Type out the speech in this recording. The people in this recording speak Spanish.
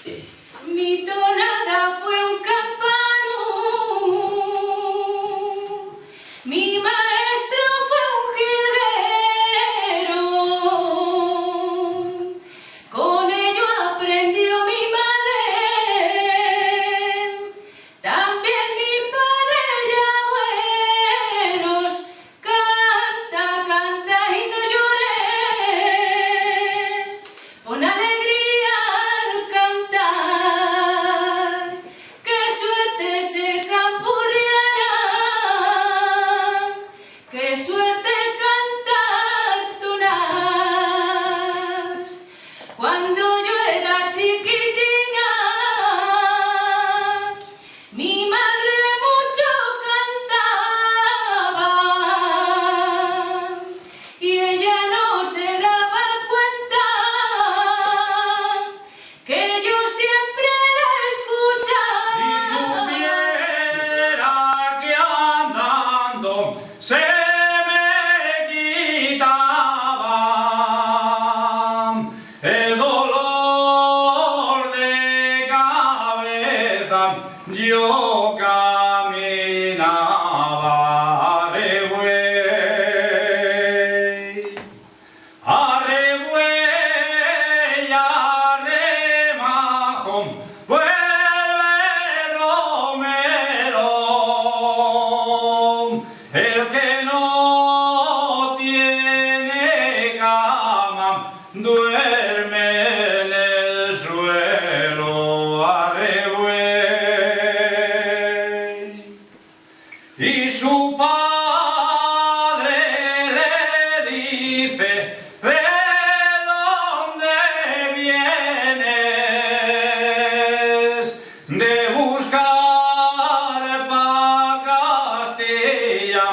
Mi tonada fue un campano, mi maestro fue un jilguero, con ello aprendió mi madre, también mi padre ya buenos, canta, canta y no llores, con alegría al cantar, qué suerte ser campurriana, qué suerte cantar tunas. Cuando yo era chiquitina, mi madre mucho cantaba y ella no se daba cuenta que yo siempre la Si escuchaba. supiera que andando se me quitaba el dolor de cabeza, yo caminaba de buey. Arre buey, arre majón, vuelve romero. El que no tiene cama duerme en el suelo. Arre buey. Y su padre le dice: ¿de dónde vienes? De buscar pa' Castilla